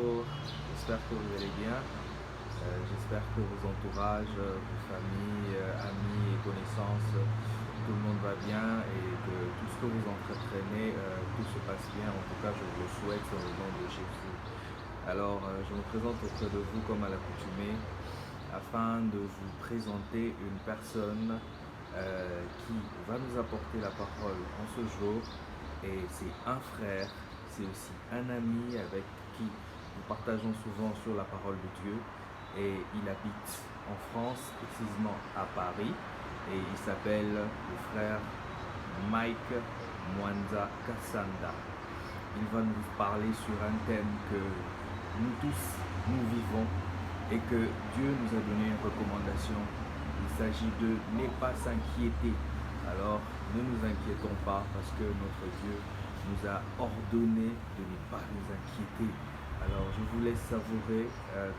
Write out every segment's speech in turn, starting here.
Bonjour, j'espère que vous allez bien. J'espère que vos entourages, vos familles, amis et connaissances, tout le monde va bien et que tout ce que vous entreprenez, tout se passe bien. En tout cas, je vous le souhaite au nom de Jésus. Alors, je me présente auprès de vous comme à l'accoutumée afin de vous présenter une personne qui va nous apporter la parole en ce jour. Et c'est un frère, c'est aussi un ami avec qui nous partageons souvent sur la parole de Dieu. Et il habite en France, précisément à Paris. Et il s'appelle le frère Mike Mwanza Kassanda. Il va nous parler sur un thème que nous tous, nous vivons et que Dieu nous a donné une recommandation. Il s'agit de ne pas s'inquiéter. Alors, ne nous inquiétons pas parce que notre Dieu nous a ordonné de ne pas nous inquiéter. Alors, je vous laisse savourer,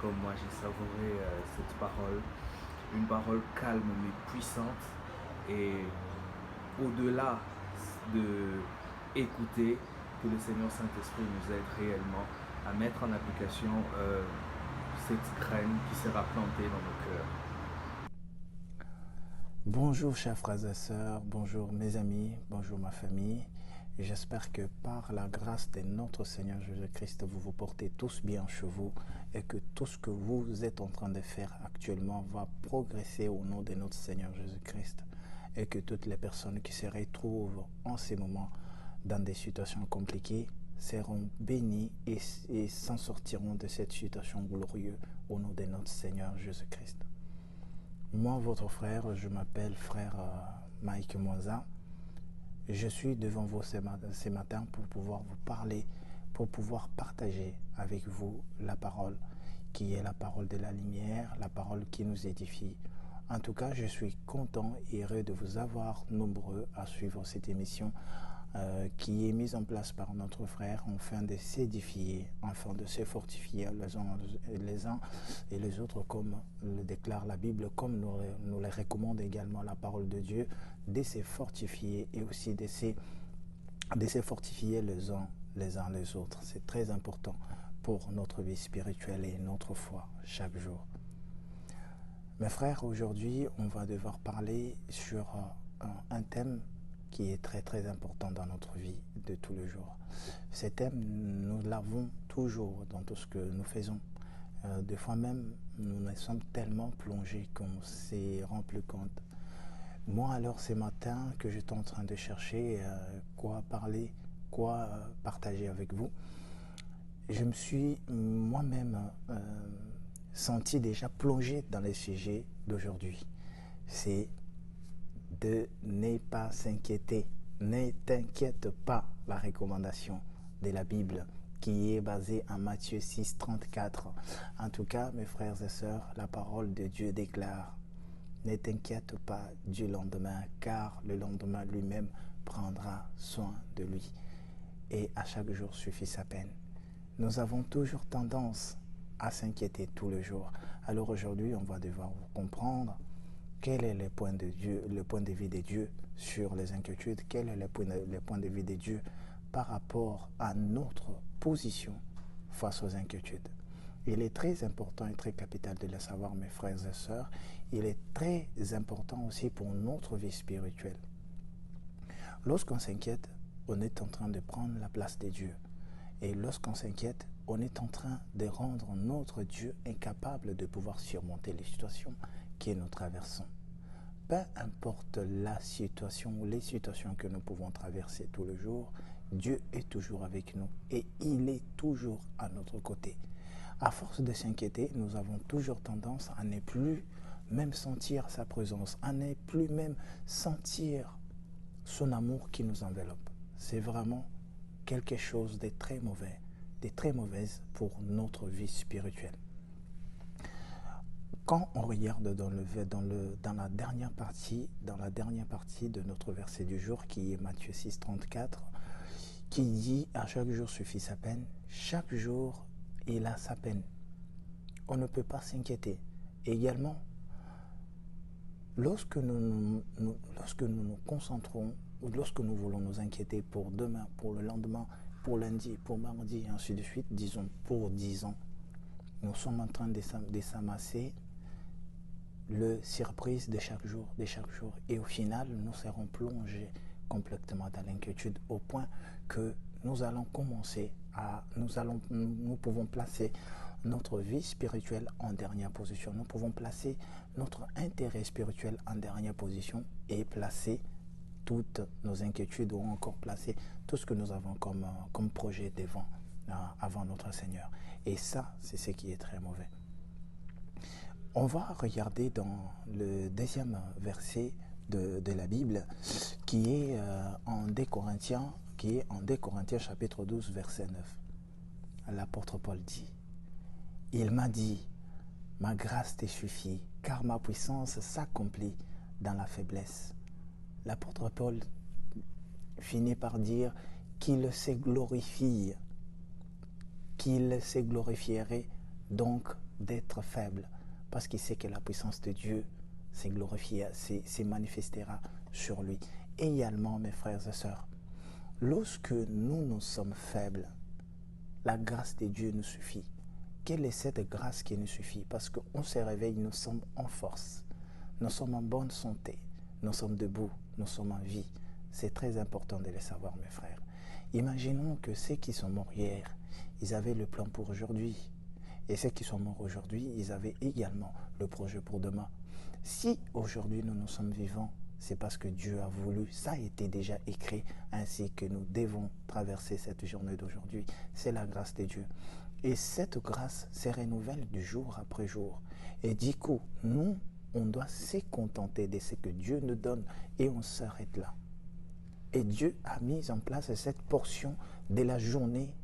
comme moi j'ai savouré cette parole, une parole calme mais puissante. Et au-delà de écouter, que le Seigneur Saint-Esprit nous aide réellement à mettre en application cette graine qui sera plantée dans nos cœurs. Bonjour chers frères et sœurs, bonjour mes amis, bonjour ma famille. J'espère que par la grâce de notre Seigneur Jésus-Christ, vous vous portez tous bien chez vous et que tout ce que vous êtes en train de faire actuellement va progresser au nom de notre Seigneur Jésus-Christ et que toutes les personnes qui se retrouvent en ces moments dans des situations compliquées seront bénies et s'en sortiront de cette situation glorieuse au nom de notre Seigneur Jésus-Christ. Moi, votre frère, je m'appelle frère Mike Mwanza. Je suis devant vous ce matin pour pouvoir vous parler, pour pouvoir partager avec vous la parole qui est la parole de la lumière, la parole qui nous édifie. En tout cas, je suis content et heureux de vous avoir nombreux à suivre cette émission qui est mise en place par notre frère afin de s'édifier, afin de se fortifier les uns et les autres, comme le déclare la Bible, comme nous le recommande également la parole de Dieu, de se fortifier et aussi de se fortifier les uns les autres. C'est très important pour notre vie spirituelle et notre foi chaque jour. Mes frères, aujourd'hui, on va devoir parler sur un thème qui est très très important dans notre vie de tous les jours. Ce thème, nous l'avons toujours dans tout ce que nous faisons. Des fois même, nous nous sommes tellement plongés qu'on ne s'y rend plus compte. Moi, alors, ce matin, que j'étais en train de chercher quoi parler, quoi partager avec vous, je me suis moi-même senti déjà plongé dans les sujets d'aujourd'hui. C'est de ne pas s'inquiéter. Ne t'inquiète pas, la recommandation de la Bible qui est basée en Matthieu 6, 34. En tout cas, mes frères et sœurs, la parole de Dieu déclare: ne t'inquiète pas du lendemain, car le lendemain lui-même prendra soin de lui. Et à chaque jour suffit sa peine. Nous avons toujours tendance à s'inquiéter tous les jours. Alors aujourd'hui, on va devoir comprendre quel est le point de vue de Dieu sur les inquiétudes, quel est le point de vue de Dieu par rapport à notre position face aux inquiétudes. Il est très important et très capital de le savoir, mes frères et sœurs. Il est très important aussi pour notre vie spirituelle. Lorsqu'on s'inquiète, on est en train de prendre la place de Dieu. Et lorsqu'on s'inquiète, on est en train de rendre notre Dieu incapable de pouvoir surmonter les situations que nous traversons. Peu importe la situation ou les situations que nous pouvons traverser tous les jours, Dieu est toujours avec nous et il est toujours à notre côté. À force de s'inquiéter, nous avons toujours tendance à ne plus même sentir sa présence, à ne plus même sentir son amour qui nous enveloppe. C'est vraiment quelque chose de très mauvais, de très mauvaise pour notre vie spirituelle. Quand on regarde dans la dernière partie de notre verset du jour, qui est Matthieu 6, 34, qui dit « À chaque jour suffit sa peine », chaque jour il a sa peine. On ne peut pas s'inquiéter. Également, lorsque nous nous concentrons, ou lorsque nous voulons nous inquiéter pour demain, pour le lendemain, pour lundi, pour mardi, et ainsi de suite, disons pour 10 ans. Nous sommes en train de s'amasser le surprise de chaque jour, Et au final, nous serons plongés complètement dans l'inquiétude au point que nous allons commencer à, nous pouvons placer notre vie spirituelle en dernière position. Nous pouvons placer notre intérêt spirituel en dernière position et placer toutes nos inquiétudes ou encore placer tout ce que nous avons comme projet avant notre Seigneur. Et ça, c'est ce qui est très mauvais. On va regarder dans le deuxième verset de la Bible qui est en 2 Corinthiens, chapitre 12, verset 9. L'apôtre Paul dit, « Il m'a dit, ma grâce te suffit, car ma puissance s'accomplit dans la faiblesse. » L'apôtre Paul finit par dire qu'il se glorifie, qu'il se glorifierait donc d'être faible, parce qu'il sait que la puissance de Dieu se manifestera sur lui. Et également, mes frères et sœurs, lorsque nous sommes faibles, la grâce de Dieu nous suffit. Quelle est cette grâce qui nous suffit? Parce qu'on se réveille, nous sommes en force, nous sommes en bonne santé, nous sommes debout, nous sommes en vie. C'est très important de le savoir, mes frères. Imaginons que ceux qui sont morts hier, ils avaient le plan pour aujourd'hui. Et ceux qui sont morts aujourd'hui, ils avaient également le projet pour demain. Si aujourd'hui nous sommes vivants, c'est parce que Dieu a voulu. Ça a été déjà écrit, ainsi que nous devons traverser cette journée d'aujourd'hui. C'est la grâce de Dieu. Et cette grâce se renouvelle du jour après jour. Et du coup, nous, on doit se contenter de ce que Dieu nous donne et on s'arrête là. Et Dieu a mis en place cette portion de la journée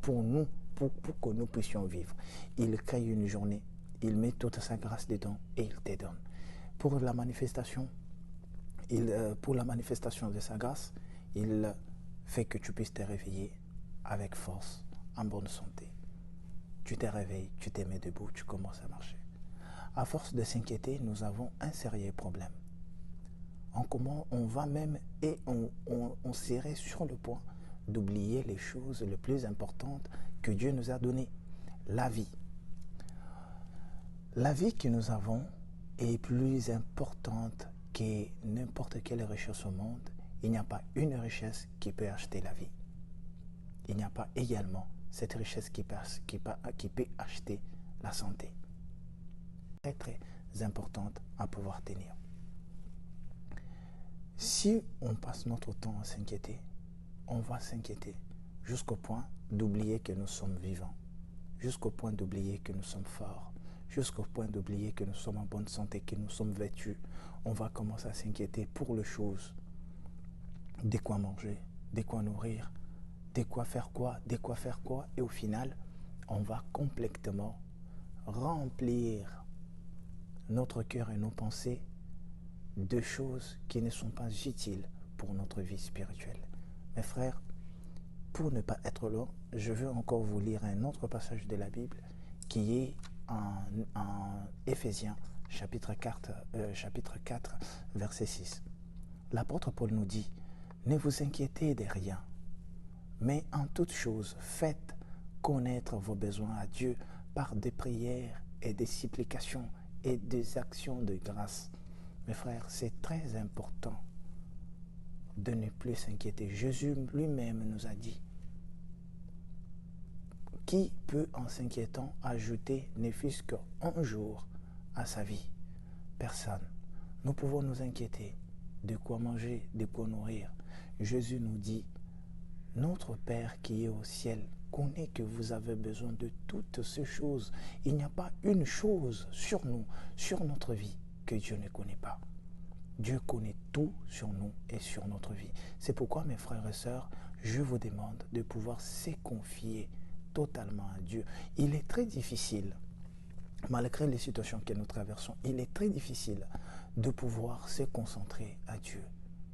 pour nous, pour que nous puissions vivre. Il crée une journée, il met toute sa grâce dedans et il te donne. Pour la manifestation de sa grâce, il fait que tu puisses te réveiller avec force, en bonne santé. Tu te réveilles, tu te mets debout, tu commences à marcher. À force de s'inquiéter, nous avons un sérieux problème. On va même et on serait sur le point d'oublier les choses les plus importantes que Dieu nous a données. La vie. La vie que nous avons est plus importante que n'importe quelle richesse au monde. Il n'y a pas une richesse qui peut acheter la vie. Il n'y a pas également cette richesse qui peut acheter la santé. Très très importante à pouvoir tenir. Si on passe notre temps à s'inquiéter, on va s'inquiéter jusqu'au point d'oublier que nous sommes vivants, jusqu'au point d'oublier que nous sommes forts, jusqu'au point d'oublier que nous sommes en bonne santé, que nous sommes vêtus. On va commencer à s'inquiéter pour les choses. De quoi manger, de quoi nourrir, de quoi faire quoi, et au final, on va complètement remplir notre cœur et nos pensées de choses qui ne sont pas utiles pour notre vie spirituelle. Mes frères, pour ne pas être long, je veux encore vous lire un autre passage de la Bible qui est en Éphésiens chapitre 4, verset 6. L'apôtre Paul nous dit, « Ne vous inquiétez de rien, mais en toute chose, faites connaître vos besoins à Dieu par des prières et des supplications et des actions de grâce. » Mes frères, c'est très important de ne plus s'inquiéter. Jésus lui-même nous a dit, qui peut en s'inquiétant ajouter ne fût-ce qu'un jour à sa vie? Personne. Nous pouvons nous inquiéter de quoi manger, de quoi nourrir. Jésus nous dit, notre Père qui est au ciel connaît que vous avez besoin de toutes ces choses. Il n'y a pas une chose sur nous, sur notre vie, que Dieu ne connaît pas. Dieu connaît tout sur nous et sur notre vie. C'est pourquoi, mes frères et sœurs, je vous demande de pouvoir se confier totalement à Dieu. Il est très difficile, malgré les situations que nous traversons, il est très difficile de pouvoir se concentrer à Dieu.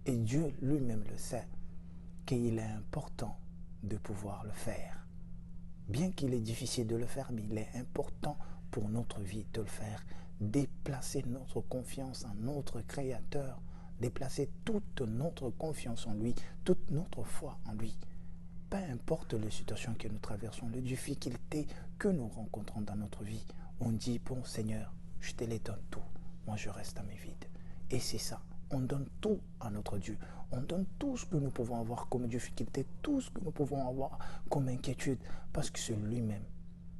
Et Dieu lui-même le sait, qu'il est important de pouvoir le faire. Bien qu'il est difficile de le faire, mais il est important pour notre vie de le faire. Déplacer notre confiance en notre Créateur, déplacer toute notre confiance en lui, toute notre foi en lui. peu importe les situations que nous traversons, les difficultés que nous rencontrons dans notre vie, on dit, bon Seigneur, je te les donne tout, moi je reste à mes vides. Et c'est ça, on donne tout à notre Dieu. On donne tout ce que nous pouvons avoir comme difficulté, tout ce que nous pouvons avoir comme inquiétude, parce que c'est lui-même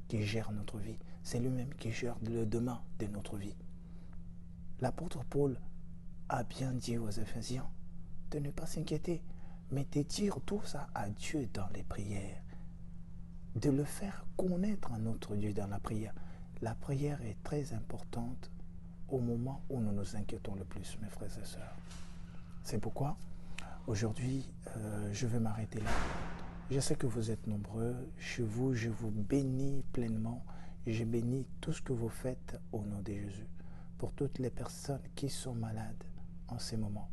qui gère notre vie. C'est lui-même qui gère le demain de notre vie. L'apôtre Paul a bien dit aux Éphésiens de ne pas s'inquiéter, mais de dire tout ça à Dieu dans les prières, de le faire connaître à notre Dieu dans la prière. La prière est très importante au moment où nous nous inquiétons le plus, mes frères et sœurs. C'est pourquoi aujourd'hui, je vais m'arrêter là. Je sais que vous êtes nombreux. Je vous bénis pleinement. Je bénis tout ce que vous faites au nom de Jésus. Pour toutes les personnes qui sont malades en ces moments,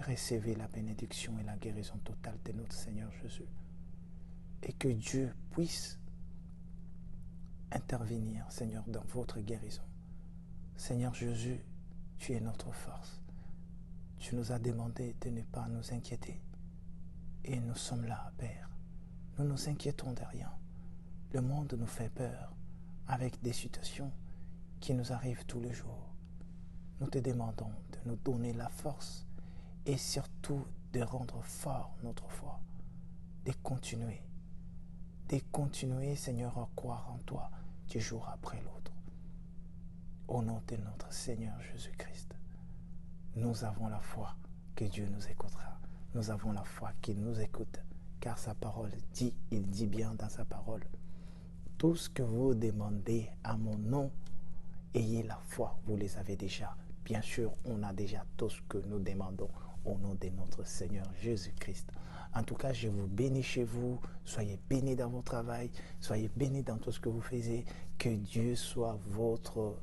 recevez la bénédiction et la guérison totale de notre Seigneur Jésus. Et que Dieu puisse intervenir, Seigneur, dans votre guérison. Seigneur Jésus, tu es notre force. Tu nous as demandé de ne pas nous inquiéter. Et nous sommes là, Père. Nous nous inquiétons de rien. Le monde nous fait peur avec des situations qui nous arrivent tous les jours. Nous te demandons de nous donner la force et surtout de rendre fort notre foi, de continuer, Seigneur, à croire en toi du jour après l'autre. Au nom de notre Seigneur Jésus-Christ, nous avons la foi que Dieu nous écoutera. Nous avons la foi qu'il nous écoute, car sa parole dit, il dit bien dans sa parole, tout ce que vous demandez à mon nom, ayez la foi, vous les avez déjà. Bien sûr, on a déjà tout ce que nous demandons au nom de notre Seigneur Jésus-Christ. En tout cas, je vous bénis chez vous, soyez bénis dans votre travail, soyez bénis dans tout ce que vous faites, que Dieu soit votre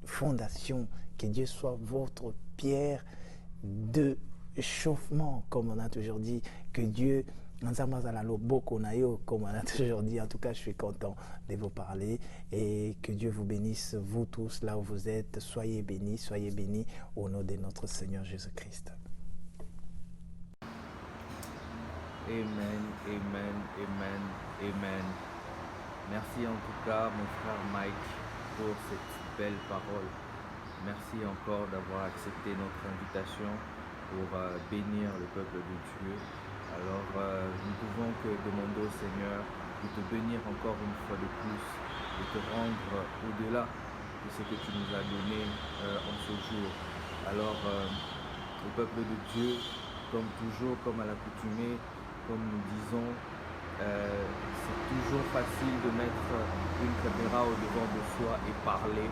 fondation, que Dieu soit votre pierre de chauffement, comme on a toujours dit, que Dieu, comme on a toujours dit. En tout cas, je suis content de vous parler et que Dieu vous bénisse, vous tous, là où vous êtes. Soyez bénis au nom de notre Seigneur Jésus-Christ. Amen, amen, amen, amen. Merci en tout cas, mon frère Mike, pour cette belle parole. Merci encore d'avoir accepté notre invitation pour bénir le peuple de Dieu. Alors, nous ne pouvons que demander au Seigneur de te bénir encore une fois de plus, de te rendre au-delà de ce que tu nous as donné en ce jour. Alors, le peuple de Dieu, comme toujours, comme à l'accoutumée, comme nous disons, c'est toujours facile de mettre une caméra au-devant de soi et parler,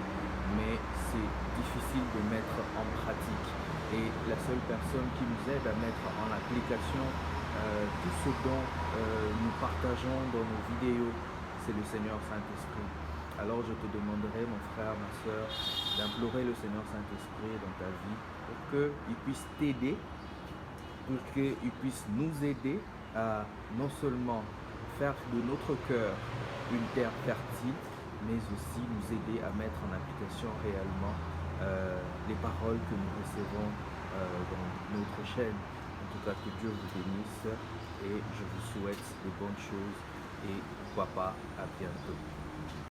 mais c'est difficile de mettre en pratique. Et la seule personne qui nous aide à mettre en application tout ce dont nous partageons dans nos vidéos, c'est le Seigneur Saint-Esprit. Alors je te demanderai, mon frère, ma soeur, d'implorer le Seigneur Saint-Esprit dans ta vie pour qu'il puisse t'aider, pour qu'il puisse nous aider à non seulement faire de notre cœur une terre fertile, mais aussi nous aider à mettre en application réellement les paroles que nous recevons dans notre chaîne. En tout cas, que Dieu vous bénisse et je vous souhaite de bonnes choses et pourquoi pas à bientôt.